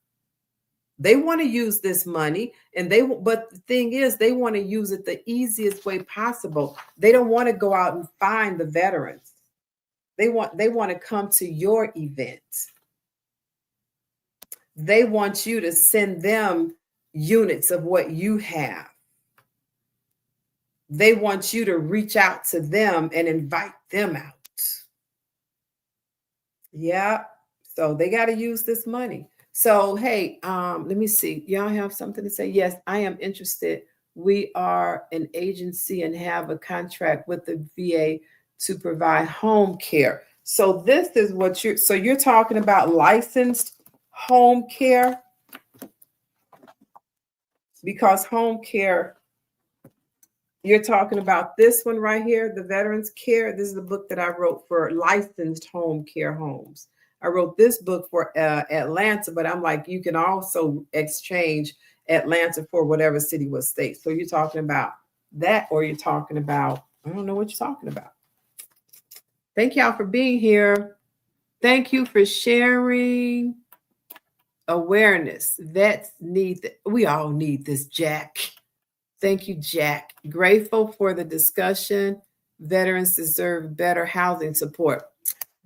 Speaker 1: They want to use this money, but the thing is, they want to use it the easiest way possible. They don't want to go out and find the veterans. They want to come to your event. They want you to send them units of what you have. They want you to reach out to them and invite them out. Yeah. So they got to use this money. So, hey, let me see. Y'all have something to say? Yes, I am interested. We are an agency and have a contract with the VA to provide home care. So this is what you're talking about, licensed home care, because home care, you're talking about this one right here, the Veterans Care. This is the book that I wrote for licensed home care homes. I wrote this book for Atlanta, but I'm like, you can also exchange Atlanta for whatever city was state. So you're talking about that, or you're talking about, I don't know what you're talking about. Thank y'all for being here. Thank you for sharing. Awareness. Vets need, we all need this, Jack. Thank you, Jack. Grateful for the discussion. Veterans deserve better housing support.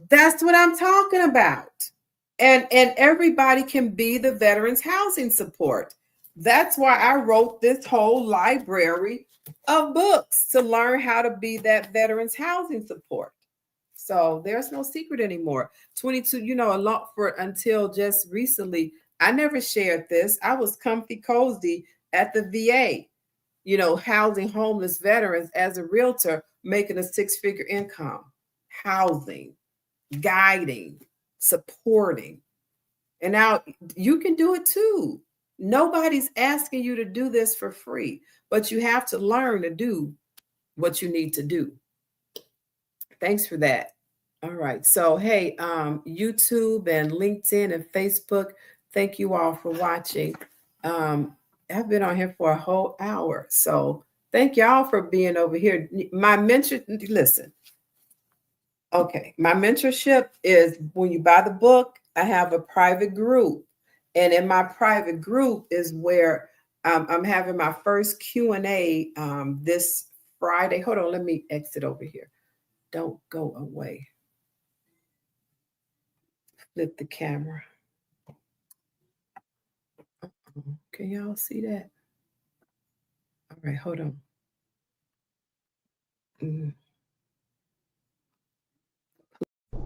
Speaker 1: That's what I'm talking about. And everybody can be the veterans housing support. That's why I wrote this whole library of books to learn how to be that veterans housing support. So there's no secret anymore. 22, a lot until just recently, I never shared this. I was comfy cozy at the VA, housing homeless veterans as a realtor, making a six-figure income, housing, guiding, supporting. And now you can do it too. Nobody's asking you to do this for free, but you have to learn to do what you need to do. Thanks for that. All right. So, hey, YouTube and LinkedIn and Facebook, thank you all for watching. I've been on here for a whole hour. So thank y'all for being over here. My mentorship is when you buy the book, I have a private group. And in my private group is where I'm having my first Q&A this Friday. Hold on, let me exit over here. Don't go away. Flip the camera. Can y'all see that? All right, hold on.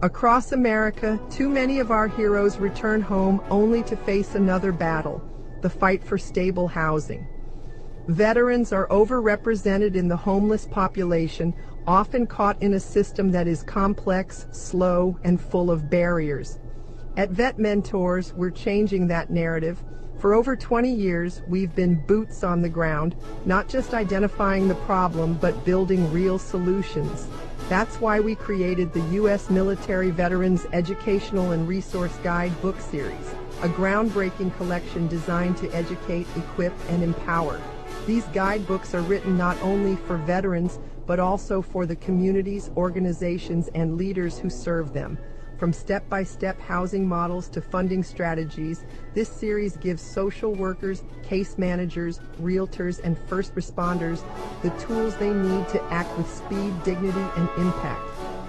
Speaker 3: Across America, too many of our heroes return home only to face another battle, the fight for stable housing. Veterans are overrepresented in the homeless population, often caught in a system that is complex, slow, and full of barriers. At VetMentors, we're changing that narrative. For over 20 years, we've been boots on the ground, not just identifying the problem, but building real solutions. That's why we created the U.S. Military Veterans Educational and Resource Guide book series, a groundbreaking collection designed to educate, equip, and empower. These guidebooks are written not only for veterans, but also for the communities, organizations, and leaders who serve them. From step-by-step housing models to funding strategies, this series gives social workers, case managers, realtors, and first responders the tools they need to act with speed, dignity, and impact.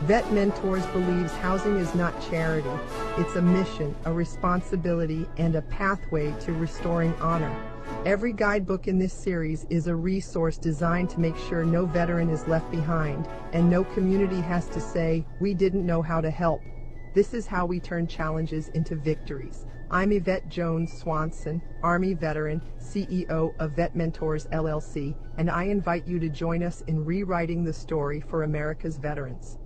Speaker 3: VetMentors believes housing is not charity. It's a mission, a responsibility, and a pathway to restoring honor. Every guidebook in this series is a resource designed to make sure no veteran is left behind, and no community has to say, "We didn't know how to help." This is how we turn challenges into victories. I'm Yvette Jones Swanson, Army veteran, CEO of VetMentors LLC, and I invite you to join us in rewriting the story for America's veterans.